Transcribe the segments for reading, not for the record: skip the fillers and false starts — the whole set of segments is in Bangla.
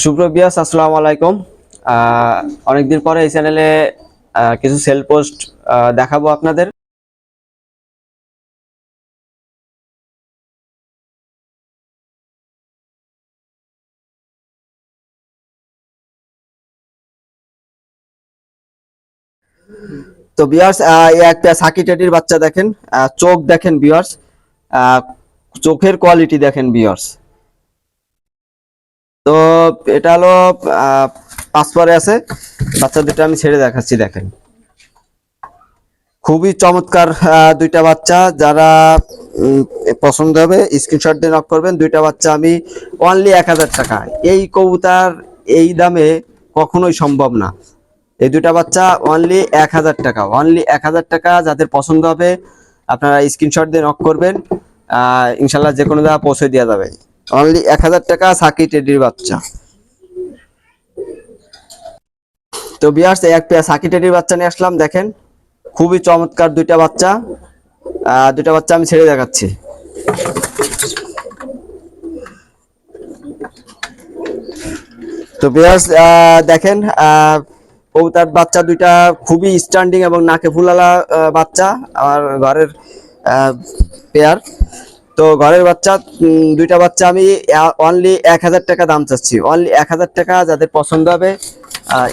সুপ্রবিয়াস আসসালামু আলাইকুম। অনেকদিন পরে এই চ্যানেলে কিছু সেল পোস্ট দেখাবো আপনাদের। তো বিয়ার্স এই একটা সাকি টেডির বাচ্চা দেখেন, চোখ দেখেন বিয়ার্স, চোখের কোয়ালিটি দেখেন বিয়ার্স। তো এটা হলো পাঁচপরে আছে, বাচ্চা দুটো আমি ছেড়ে দেখাচ্ছি দেখেন। খুবই চমৎকার দুইটা বাচ্চা, যারা পছন্দ হবে স্ক্রিনশট দিয়ে নক করবেন। দুইটা বাচ্চা আমি অনলি 1000 টাকা, এই কবুতর এই দামে কখনোই সম্ভব না। এই দুইটা বাচ্চা অনলি 1000 টাকা, অনলি 1000 টাকা। যাদের পছন্দ হবে আপনারা স্ক্রিনশট দিয়ে নক করবেন, ইনশাল্লাহ যে কোনো জায়গায় পৌঁছে দেওয়া যাবে। অনলি 1000 টাকা সাকি টেডির বাচ্চা। তো বিয়ার্স এক পেয়ার সাকি টেডির বাচ্চা নিয়ে আসলাম দেখেন, খুবই চমৎকার দুইটা বাচ্চা। দুইটা বাচ্চা আমি ছেড়ে দেখাচ্ছি। তো ভিউয়ার্স দেখেন, কবুতর বাচ্চা দুইটা খুবই স্ট্যান্ডিং এবং নাকে ফুলালা বাচ্চা আমার ঘরের পেয়ার। তো ঘরের বাচ্চা দুইটা বাচ্চা আমি অনলি 1000 টাকা দাম চাচ্ছি, অনলি 1000 টাকা। যাদের পছন্দ হবে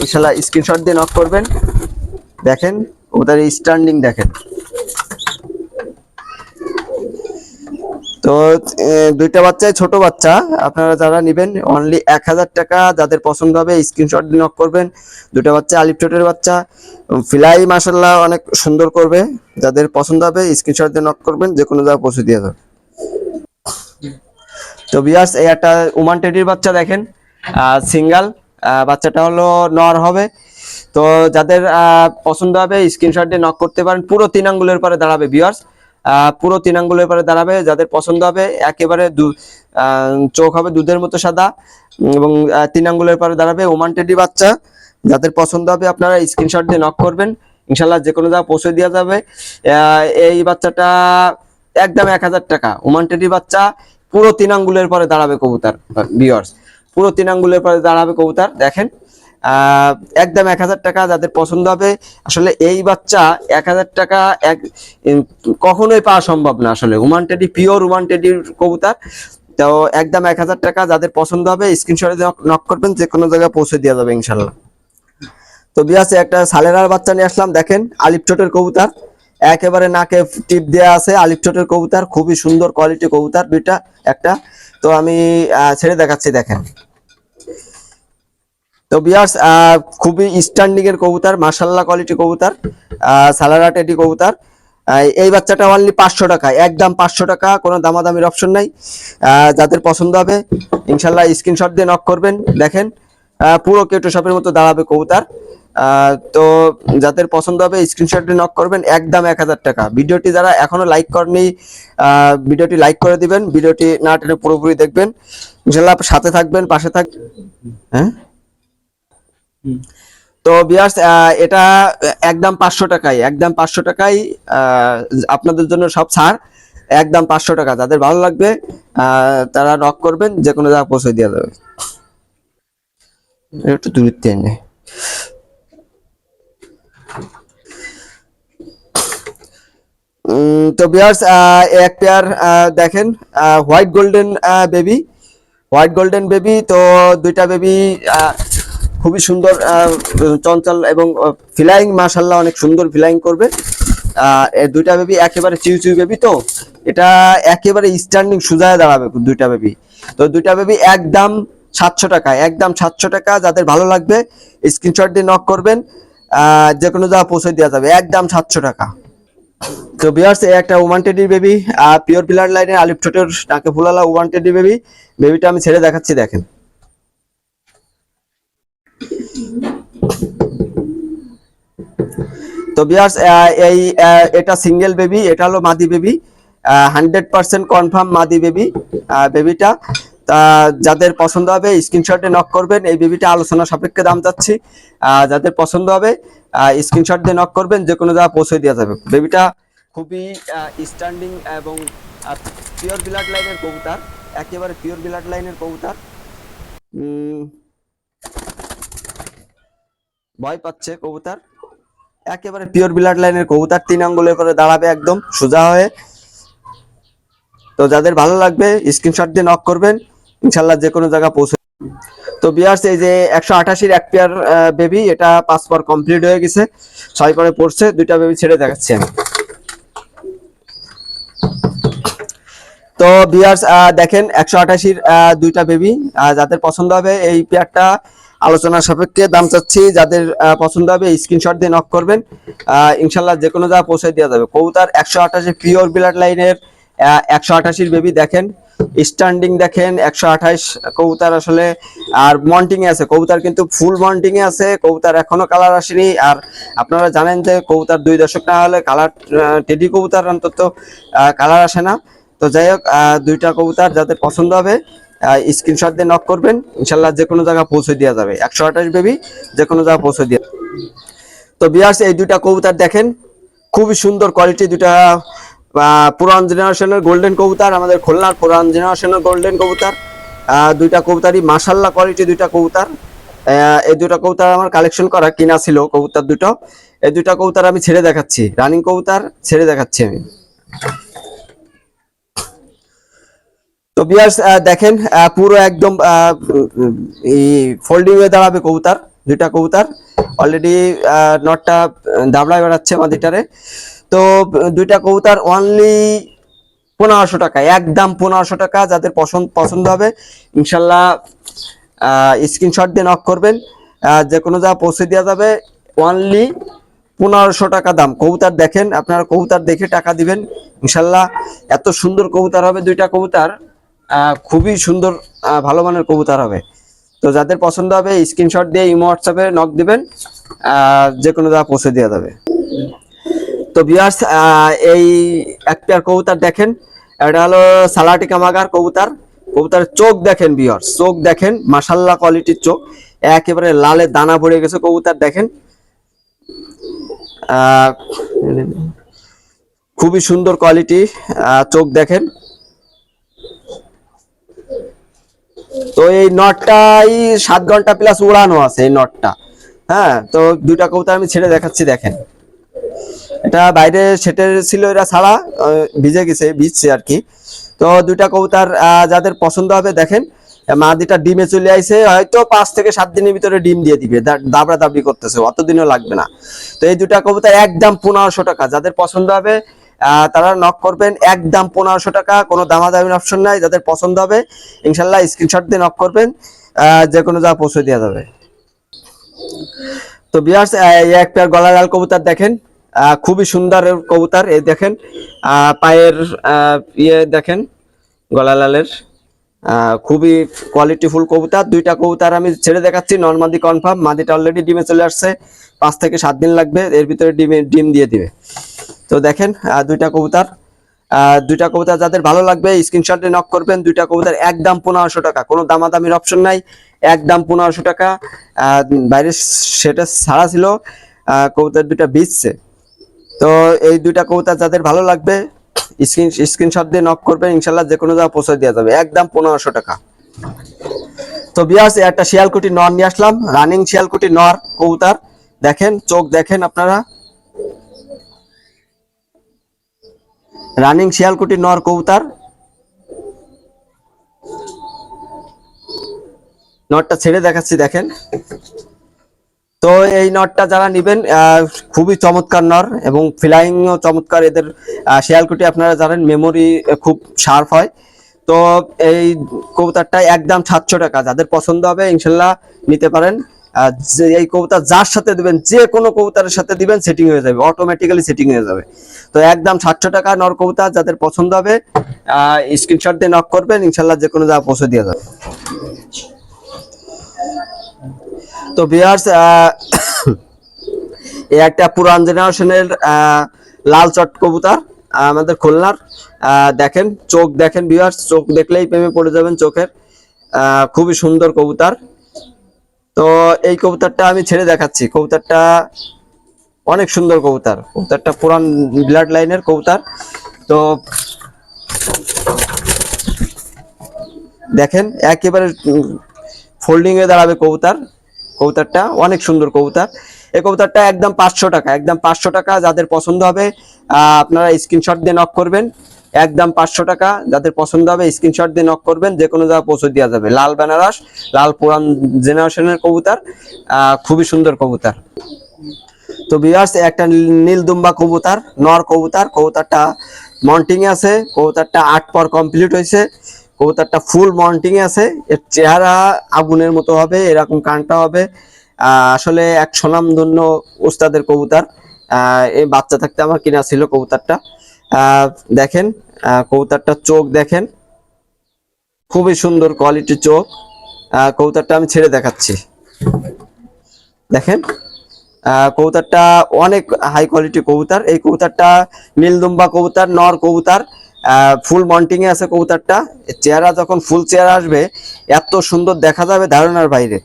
ইনশাল্লাহ স্ক্রিনশট দিয়ে নক করবেন। দেখেন ওদের স্ট্যান্ডিং দেখেন। তো দুইটা বাচ্চাই ছোট বাচ্চা, আপনারা যারা নেবেন অনলি 1000 টাকা। যাদের পছন্দ হবে স্ক্রিনশট দিয়ে নক করবেন। দুইটা বাচ্চা আলিফ ঠোঁটের বাচ্চা, ফিলাই মাশাআল্লাহ অনেক সুন্দর করবে। যাদের পছন্দ হবে স্ক্রিনশট দিয়ে নক করবেন, যে কোনো জায়গায় পৌঁছে দিয়ে যাবে। তো ভিউয়ার্স এই একটা ওমান টেডির বাচ্চা দেখেন, সিঙ্গেল, বাচ্চাটা হলো নর হবে। তো যাদের পছন্দ হবে স্ক্রিনশট দিয়ে নক করতে পারেন। পুরো 3 আঙ্গুলের পরে দাঁড়াবে ভিউয়ার্স, পুরো 3 আঙ্গুলের পরে দাঁড়াবে। যাদের পছন্দ হবে একেবারে চোখ হবে দুধের মতো সাদা এবং 3 আঙ্গুলের পরে দাঁড়াবে, ওমান টেডি বাচ্চা। যাদের পছন্দ হবে আপনারা স্ক্রিনশট দিয়ে নক করবেন, ইনশাল্লাহ যে কোনো জায়গায় পৌঁছে দেওয়া যাবে। এই বাচ্চাটা একদম 1000 টাকা, ওমান টেডি বাচ্চা। পুরো 3 আঙ্গুলের পরে দাঁড়াবে কবুতর ভিউয়ার্স, পুরো 3 আঙ্গুলের পরে দাঁড়াবে কবুতর দেখেন। একদম 1000 টাকা। যাদের পছন্দ হবে, আসলে এই বাচ্চা 1000 টাকা কখনোই পাওয়া সম্ভব না। আসলে ওমান টেডি, পিওর ওমান টেডির কবুতর। তো একদম 1000 টাকা। যাদের পছন্দ হবে স্ক্রিনশটে নক করবেন, যে কোনো জায়গায় পৌঁছে দেওয়া যাবে ইনশাল্লাহ। তো বিয়াসে একটা সালেরার বাচ্চা নিয়ে আসলাম দেখেন, আলিফ ঠোঁটের কবুতর, একেবারে নাকে টিপ দেওয়া আছে, আলিফ ঠোঁটের কবুতর, খুবই সুন্দর কোয়ালিটি কবুতর দুইটা একটা। তো আমি ছেড়ে দেখাচ্ছি দেখেন। তো বিয়ার্স খুবই স্ট্যান্ডিং এর কবুতর, মাশাআল্লাহ কোয়ালিটি কবুতর, সালারা টেডি কবুতর। এই বাচ্চাটা অনলি 500 টাকা, একদম 500 টাকা, কোনো দামাদামির অপশন নাই। যাদের পছন্দ হবে ইনশাল্লাহ স্ক্রিনশট দিয়ে নক করবেন। দেখেন পুরো কেটো শপের মতো দাঁড়াবে কবুতর। তো যাদের পছন্দ হবে স্ক্রিনশট দিয়ে নক করবেন, একদম 1000 টাকা। ভিডিওটি যারা এখনো লাইক করেনি ভিডিওটি লাইক করে দিবেন, ভিডিওটি না টেনে পুরোপুরি দেখবেন, ইনশাল্লাহ সাথে থাকবেন, পাশে থাকবেন। হ্যাঁ, তো ভিউয়ার্স এটা একদম 500 টাকায়, একদম 500 টাকায় আপনাদের জন্য সব ছাড়, একদম 500 টাকা। যাদের ভালো লাগবে তারা নক করবেন, যে কোনো জায়গায় পৌঁছে দেওয়া যাবে। একটু দূর থেকে তো ভিউয়ার্স এক পেয়ার দেখেন, white golden baby, white golden baby. তো দুইটা বেবি খুবই সুন্দর, চঞ্চল এবং ফ্লাইং মাশাআল্লাহ অনেক সুন্দর ফ্লাইং করবে। দুইটা বেবি একেবারে চিউ বেবি। তো এটা একেবারে স্ট্যান্ডিং সুজায় দাঁড়াবে দুইটা বেবি। তো দুইটা বেবি একদম 700 টাকা, একদম 700 টাকা। যাদের ভালো লাগবে স্ক্রিনশট দিয়ে নক করবেন, যে কোনো জায়গায় পৌঁছে দেওয়া যাবে, একদম 700 টাকা। তো ভিউয়ার্স একটা Oman teddy baby, pure blood লাইনের আলিফ ঠোঁটের নাকে ফুলালা ওমান টেডি বেবি। বেবিটা আমি ছেড়ে দেখাচ্ছি দেখেন। তো ভিউয়ার্স এই এটা সিঙ্গেল বেবি, এটা হলো মাদি বেবি, 100% কনফার্ম মাদি বেবি বেবিটা। তা যাদের পছন্দ হবে স্ক্রিনশটে নক করবেন। এই বেবিটা আলোচনা সাপেক্ষে দাম চাচ্ছি, যাদের পছন্দ হবে স্ক্রিনশট দিয়ে নক করবেন, যে কোনো জায়গায় পৌঁছে দেওয়া যাবে। বেবিটা খুবই স্ট্যান্ডিং এবং পিওর ব্লাড লাইনের কবুতর, একেবারে পিওর ব্লাড লাইনের কবুতর। ভয় পাচ্ছে কবুতর, একেবারে পিওর ব্লাড লাইনের কবুতর, 3 আঙ্গুলের করে দাঁড়াবে একদম সোজা হয়ে। তো যাদের ভালো লাগবে স্ক্রিনশট দিয়ে নক করবেন, ইনশাল্লাহ যে কোনো জায়গা পৌঁছে। তো বিয়ার্স এই যে 188-র এক পেয়ার বেবি, এটা 5 পর কমপ্লিট হয়ে গেছে, 6 পরে পড়ছে। দুইটা বেবি ছেড়ে দেখাচ্ছি আমি। তো বিয়ার্স দেখেন 188-র দুইটা বেবি, যাদের পছন্দ হবে এই পেয়ারটা আলোচনার সাপেক্ষে দাম চাচ্ছি, যাদের পছন্দ হবে স্ক্রিনশট দিয়ে নক করবেন, ইনশাল্লাহ যে কোনো জায়গা পৌঁছে দেওয়া যাবে। কবুতর 188 পিওর ব্লাড লাইনের 188-র বেবি দেখেন, স্ট্যান্ডিং দেখেন 128 কবুতর আসলে। আর মন্টিং এ আছে কবুতর, কিন্তু ফুল মন্টিং এ আছে কবুতর, এখনো কালার আসেনি। আর আপনারা জানেন যে কবুতর 2 দশক না হলে কালার, টেডি কবুতর অন্তত কালার আসে না। তো যাই হোক, দুইটা কবুতর যাদের পছন্দ হবে স্ক্রিনশট দিয়ে নক করবেন, ইনশাল্লাহ যে কোনো জায়গা পৌঁছে দেওয়া যাবে। 128 বেবি যে কোনো জায়গা পৌঁছে দেওয়া। তো বিয়ার্স এই দুইটা কবুতর দেখেন, খুবই সুন্দর কোয়ালিটি, দুইটা পুরান জেনারেশনের গোল্ডেন কবুতর, আমাদের খুলনার পুরান জেনারেশনের গোল্ডেন কবুতর। দুইটা কবুতরই মাশাআল্লাহ কোয়ালিটি দুইটা কবুতর। এই দুইটা কবুতর আমার কালেকশন করা, কিনা ছিল কবুতর দুটো। এই দুইটা কবুতর আমি ছেড়ে দেখাচ্ছি, রানিং কবুতর ছেড়ে দেখাচ্ছি আমি। তো বিয়ার্স দেখেন পুরো একদম ফোল্ডিং হয়ে দাঁড়াবে কবুতর, দুইটা কবুতর অলরেডি নটটা দাবড়ায় বেড়াচ্ছে মাদিটারে। তো দুইটা কবুতর অনলি 1500 টাকা, একদম 1500 টাকা। যাদের পছন্দ হবে ইনশাল্লাহ স্ক্রিনশট দিয়ে নক করবেন, যে কোনো জায়গা পৌঁছে দেওয়া যাবে। অনলি 1500 টাকা দাম। কবুতর দেখেন, আপনারা কবুতর দেখে টাকা দিবেন ইনশাল্লাহ। এত সুন্দর কবুতর হবে দুইটা কবুতর, খুবই সুন্দর ভালো মানের কবুতর হবে। তো যাদের পছন্দ হবে স্ক্রিনশট দিয়ে ইমো হোয়াটসঅ্যাপে নক দিবেন, যে কোনো জায়গা পৌঁছে দেওয়া যাবে। তো ভিউয়ার্স এই এক পেয়ার কবুতর দেখেন, এটা হলো সালাটিকা মাগার কবুতর। কবুতরের চোখ দেখেন ভিউয়ার্স, চোখ দেখেন মাশাআল্লাহ কোয়ালিটির চোখ, একেবারে লালে দানা ভরে গেছে কবুতর দেখেন। খুবই সুন্দর কোয়ালিটি, চোখ দেখেন। তো এই নটটাই 7 ঘন্টা প্লাস উড়ানো আছে এই নটটা। হ্যাঁ, তো দুইটা কবুতর আমি ছেড়ে দেখাচ্ছি দেখেন। এটা বাইরে সেটের ছিল, এরা ছাড়া ভিজে গেছে, ভিজছে আর কি। তো দুইটা কবুতর যাদের পছন্দ হবে দেখেন, মাদিটা ডিমে চলে আইছে, হয়তো 5 থেকে 7 দিনের ভিতরে ডিম দিয়ে দিবে, দাবড়া দাবড়ি করতেছে, অতদিনও লাগবে না। তো এই দুইটা কবুতর একদম 1500 টাকা, যাদের পছন্দ হবে তারা নক করবেন, একদম 1500 টাকা, কোনো দামাদামির অপশন নাই। যাদের পছন্দ হবে ইনশাল্লাহ স্ক্রিনশট দিয়ে নক করবেন, যে কোনো জায়গা পৌঁছে দেওয়া যাবে। তো ভিউয়ার্স এই এক পেয়ার গলা লাল কবুতর দেখেন, খুবই সুন্দর কবুতর। এই দেখেন পায়ের ইয়ে দেখেন গলা লালের, খুবই কোয়ালিটিফুল কবুতর। দুইটা কবুতর আমি ছেড়ে দেখাচ্ছি, নর্মাদি কনফার্ম, মাদিটা অলরেডি ডিমে চলে আসছে, 5 থেকে 7 দিন লাগবে, এর ভিতরে ডিম দিয়ে দিবে। তো দেখেন দুইটা কবুতর যাদের ভালো লাগবে স্ক্রিনশট দিয়ে নক করবেন। দুইটা কবুতর একদম 1500 টাকা, কোনো দামাদামির অপশন নাই, একদম 1500 টাকা। বাইরে সেটা ছাড়া ছিল, কবুতর দুইটা বিচছে। তো এই দুইটা কবুতর যাদের ভালো লাগবে স্ক্রিনশট দিয়ে নক করবেন, ইনশাল্লাহ যে কোনো জায়গা পৌঁছে দেওয়া যাবে, একদম 1500 টাকা। তো ভিউয়ার্স একটা শিয়ালকুটি নর নিয়ে আসলাম, রানিং শিয়ালকুটি নর কবুতর দেখেন, চোখ দেখেন আপনারা, রানিং শিয়ালকুটি নর কবুতর। নটটা ছেড়ে দেখাচ্ছি দেখেন। তো এই নটটা যারা নিবেন খুবই চমৎকার নর, এবং ফ্লাইংও চমৎকার এদের। শিয়ালকুটি আপনারা জানেন মেমোরি খুব শার্প হয়। তো এই কবুতরটা একদম 700 টাকা, যাদের পছন্দ হবে ইনশাল্লাহ নিতে পারেন। যে এই কবুতর যার সাথে দিবেন, যে কোনো কবুতরের সাথে দিবেন সেটিং হয়ে যাবে, অটোমেটিক্যালি সেটিং হয়ে যাবে। তো একদম 700 টাকা নর কবুতর, যাদের পছন্দ হবে স্ক্রিনশট দিয়ে নক করবেন, ইনশাল্লাহ যে কোনো জায়গা পৌঁছে দিয়ে যাবে। তো ভিউয়ার্স এই একটা পুরান জেনারেশনের লাল চট কবুতর, আমাদের খুলনার। দেখেন চোখ দেখেন ভিউয়ার্স, চোখ দেখলেই প্রেমে পড়ে যাবেন চোখের, খুবই সুন্দর কবুতর। তো এই কবুতরটা আমি ছেড়ে দেখাচ্ছি, কবুতরটা অনেক সুন্দর কবুতর, কবুতরটা পুরান ব্লাড লাইনের কবুতর। তো দেখেন একেবারে ফোল্ডিং এ দাঁড়াবে কবুতর, কবুতরটা অনেক সুন্দর কবুতর। এই কবুতরটা একদম 500 টাকা, একদম 500 টাকা। যাদের পছন্দ হবে আপনারা স্ক্রিনশট দিয়ে নক করবেন। একদম 500 টাকা, যাদের পছন্দ হবে স্ক্রিনশট দিয়ে নক করবেন, যে কোনো জায়গায় পৌঁছে দেওয়া যাবে। লাল বেনারস, লাল পুরান জেনারেশনের কবুতর, খুবই সুন্দর কবুতর। তো ভিউয়ার্স, একটা নীল দুম্বা কবুতর, নর কবুতর। কবুতরটা মন্টিং এ আছে, কবুতরটা 8 পর কমপ্লিট হয়েছে, কবুতরটা ফুল মন্টিং এ আছে। এর চেহারা আগুনের মতো হবে, এরকম কানটা হবে। আসলে এক স্বনামধন্য উস্তাদের কবুতর। এই বাচ্চা থাকতে আমার কিনা ছিল কবুতরটা। দেখেন কবুতরটার চোখ দেখেন, খুবই সুন্দর কোয়ালিটির চোখ। কবুতরটা আমি ছেড়ে দেখাচ্ছি, দেখেন। কবুতরটা অনেক হাই কোয়ালিটি কবুতর। এই কবুতরটা নীলদুম্বা কবুতর, নর কবুতর, ফুল মন্টিং এ আছে কবুতরটা। চেহারা যখন ফুল চেহারা আসবে এত সুন্দর দেখা যাবে ধারণার বাইরে।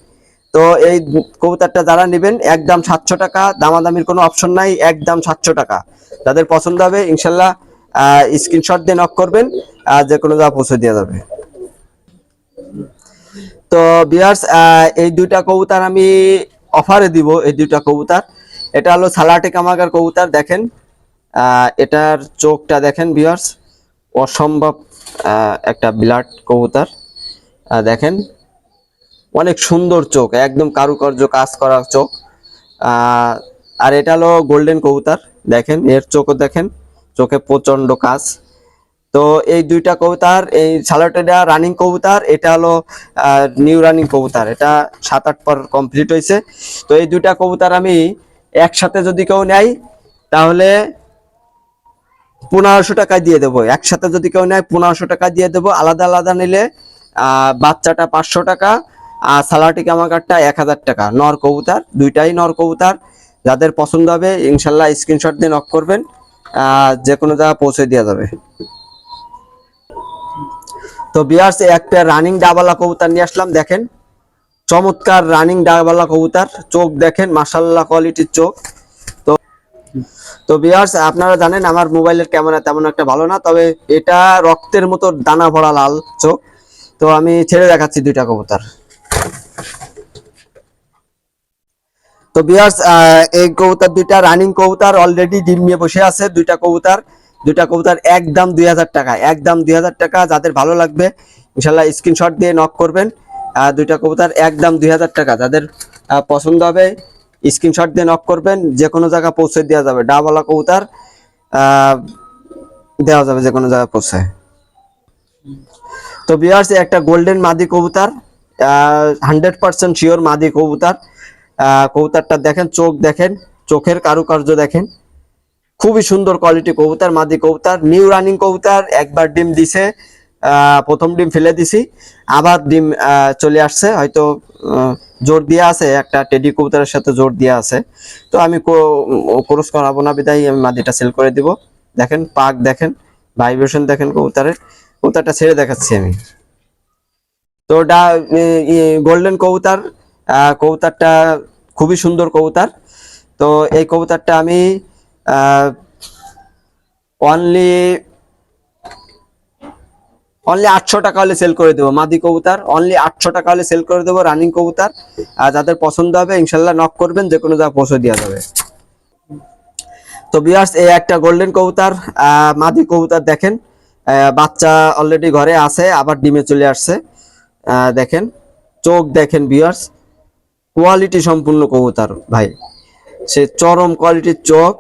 তো এই কবুতরটা যারা নেবেন একদম 700 টাকা, দামাদামির কোনো অপশন নাই, একদম 700 টাকা। যাদের পছন্দ হবে ইনশাল্লাহ স্ক্রিনশট দিয়ে নক করবেন, যে কোনো জায়গা পৌঁছে দেওয়া যাবে। তো ভিউয়ার্স, এই দুইটা কবুতর আমি অফারে দিব। এই দুইটা কবুতর, এটা হলো সালাটে কামাগার কবুতর। দেখেন এটার চোখটা দেখেন ভিউয়ার্স, অসম্ভব একটা ব্লাড কবুতর। দেখেন অনেক সুন্দর চোখ, একদম কারুকার্য কাজ করা চোখ। আর এটা হলো গোল্ডেন কবুতর। দেখেন এর চোখও দেখেন, চোখে প্রচন্ড কাজ। তো এই দুইটা কবুতর, এই সালাটেডা রানিং কবুতর, এটা হলো নিউ রানিং কবুতর। এটা 7-8 পর কমপ্লিট হয়েছে। তো এই দুইটা কবুতর আমি একসাথে যদি কেউ নেয় তাহলে 1500 টাকা দিয়ে দেবো। একসাথে যদি কেউ নেয় 1500 টাকা দিয়ে দেবো। আলাদা আলাদা নিলে বাচ্চাটা 500 টাকা, আর সালাটি কামাকারটা 1000 টাকা। নর কবুতর, দুইটাই নর কবুতর। যাদের পছন্দ হবে ইনশাল্লাহ স্ক্রিনশট দিয়ে নক করবেন, যে কোনো জায়গায় পৌঁছে দেওয়া যাবে। তো ভিউয়ার্স, একটা রানিং ডাবালা কবুতর নিয়ে আসলাম। দেখেন চমৎকার রানিং ডাবালা কবুতর, চোখ দেখেন মাশাআল্লাহ কোয়ালিটির চোখ। তো তো ভিউয়ার্স, আপনারা জানেন আমার মোবাইলের ক্যামেরা তেমন একটা ভালো না, তবে এটা রক্তের মতো দানা ভরা লাল চোখ। তো আমি ছেড়ে দেখাচ্ছি দুইটা কবুতর। তো ভিউয়ার্স, এই কবুতর দুইটা রানিং কবুতর, অলরেডি ডিম নিয়ে বসে আছে। দুইটা কবুতর একদম 2000 টাকা, একদম 2000 টাকা। যাদের ভালো লাগবে ইনশাল্লাহ স্ক্রিনশট দিয়ে নক করবেন। দুইটা কবুতর একদম 2000 টাকা। যাদের পছন্দ হবে স্ক্রিনশট দিয়ে নক করবেন, যে কোনো জায়গায় পৌঁছে দেওয়া যাবে। ডাবওয়ালা কবুতর দেওয়া যাবে যে কোনো জায়গায় পৌঁছে। তো ভিউয়ার্স, একটা গোল্ডেন মাদি কবুতর, 100% শিওর মাদি কবুতর। কবুতরটা দেখেন, চোখ দেখেন, চোখের কারুকার্য দেখেন, খুবই সুন্দর কোয়ালিটি কবুতর, মাদি কবুতর, নিউ রানিং কবুতর। একবার ডিম দিছে, প্রথম ডিম ফেলে দিছি, আবার ডিম চলে আসছে। হয়তো জোর দিয়ে আছে, একটা টেডি কবুতরের সাথে জোর দিয়ে আছে। তো আমি ক্রস করাবো না বিদায় আমি মাদিটা সেল করে দিব। দেখেন পাক দেখেন, ভাইব্রেশন দেখেন কবুতরের। কবুতরটা ছেড়ে দেখাচ্ছি আমি। তো গোল্ডেন কবুতর, কবুতরটা খুবই সুন্দর কবুতর। তো এই কবুতরটা আমি অনলি 800 টাকা হলে সেল করে দেবো। মাদি কবুতর অনলি 800 টাকা হলে সেল করে দেবো, রানিং কবুতর। আর যাদের পছন্দ হবে ইনশাল্লাহ নক করবেন, যে কোনো জায়গায় পৌঁছে দেওয়া যাবে। তো ভিউয়ার্স, এই একটা গোল্ডেন কবুতর, মাদি কবুতর দেখেন, বাচ্চা অলরেডি ঘরে আছে, আবার ডিমে চলে আসছে। দেখেন চোখ দেখেন ভিউয়ার্স, কোয়ালিটি সম্পূর্ণ কবুতর ভাই, সে চরম কোয়ালিটির চোখ।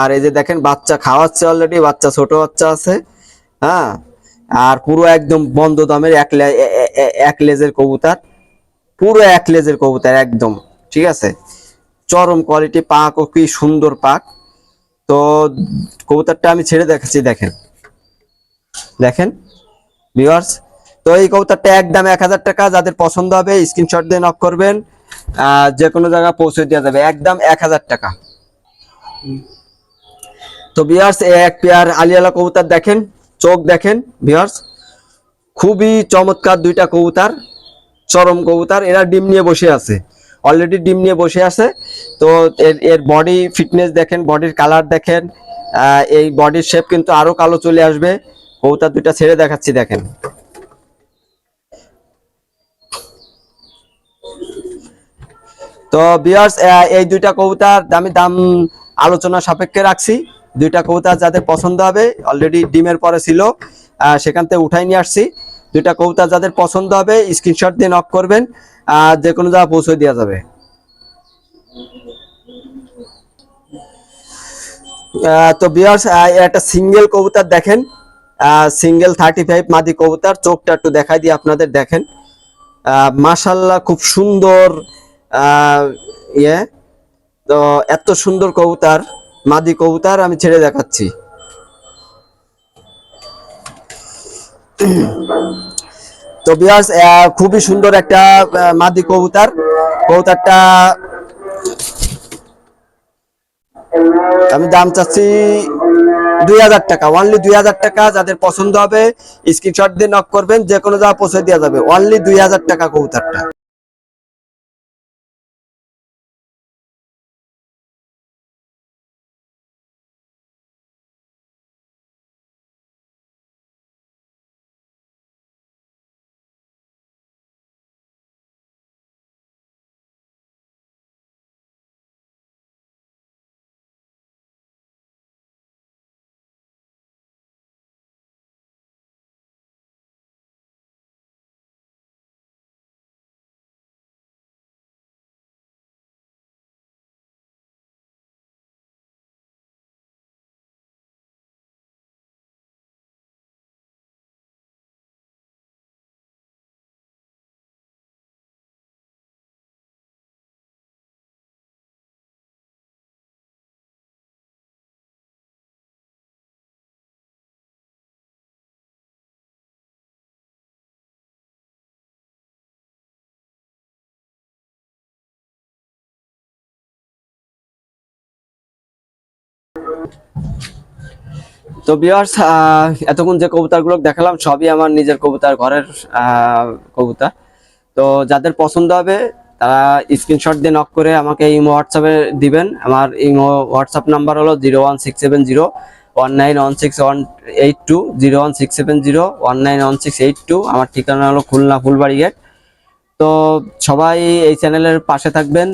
আর এই যে দেখেন বাচ্চা খাওয়াচ্ছে, অলরেডি বাচ্চা, ছোট বাচ্চা আছে। হ্যাঁ, আর পুরো একদম বন্ধ দমের এক লেজের কবুতর, পুরো এক লেজের কবুতর একদম, ঠিক আছে। চরম কোয়ালিটি, পাক ও কি সুন্দর পাক। তো কবুতরটা আমি ছেড়ে দেখাচ্ছি, দেখেন দেখেন ভিউয়ার্স। তো এই কবুতরটা একদম 1000 টাকা। যাদের পছন্দ হবে স্ক্রিনশট দিয়ে নক করবেন, যে কোনো জায়গায় পৌঁছে দেওয়া যাবে, একদম 1000 টাকা। তো ভিউয়ার্স, এক পেয়ার আলিয়ালা কবুতর দেখেন, চোখ দেখেন ভিউয়ার্স, খুবই চমৎকার দুইটা কবুতর, চরম কবুতর। এরা ডিম নিয়ে বসে আছে, অলরেডি ডিম নিয়ে বসে আছে। তো এর বডি ফিটনেস দেখেন, বডির কালার দেখেন, এই বডির শেপ কিন্তু আরো কালো চলে আসবে। কবুতর দুইটা ছেড়ে দেখাচ্ছি, দেখেন। তো ভিউয়ার্স এই দুইটা কবুতর আমি দাম আলোচনা সাপেক্ষে রাখছি। দুইটা কবুতর যাদের পছন্দ হবে, অলরেডি ডিমের পরে ছিল, সেখান থেকে উঠাই নিয়ে আসছি। দুইটা কবুতর যাদের পছন্দ হবে স্ক্রিনশট দিয়ে নক করবেন, যে কোনো জায়গায় পৌঁছে দেওয়া যাবে। তো ভিউয়ার্স একটা সিঙ্গেল কবুতর দেখেন, সিঙ্গেল 35 মাদি কবুতর। চোখটা একটু দেখাই দিয়ে আপনাদের দেখেন, মাশাআল্লাহ খুব সুন্দর। ইয়ে তো এত সুন্দর কবুতর, মাদি কবুতর আমি ছেড়ে দেখাচ্ছি। তো ভিউয়ার্স খুবই সুন্দর একটা মাদি কবুতর। কবুতরটা আমি দাম চাচ্ছি 2000 টাকা, অনলি 2000 টাকা। যাদের পছন্দ হবে স্ক্রিনশট দিয়ে নক করবেন, যে কোনো জায়গায় পৌঁছে দেওয়া যাবে। অনলি 2000 টাকা কবুতরটা। তো ভিউয়ার্স এতক্ষণ যে কবুতরগুলো দেখালাম সবই আমার নিজের কবুতর, ঘরের কবুতর। তো যাদের পছন্দ হবে তারা স্ক্রিনশট দিয়ে নক করে আমাকে ইমো হোয়াটসঅ্যাপে দিবেন। আমার ইমো হোয়াটসঅ্যাপ নাম্বার হলো 01670191682, 01670191682। আমার ঠিকানা হলো খুলনা ফুলবাড়ি গেট। তো সবাই এই চ্যানেলের পাশে থাকবেন,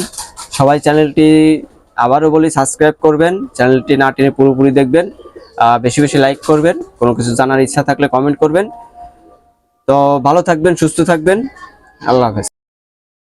সবাই চ্যানেলটি আবারও বলি সাবস্ক্রাইব করবেন, চ্যানেলটি না টেনে পুরোপুরি দেখবেন, বেশি বেশি লাইক করবেন, কোনো কিছু জানার ইচ্ছা থাকলে কমেন্ট করবেন। তো ভালো থাকবেন, সুস্থ থাকবেন, আল্লাহ হাফেজ।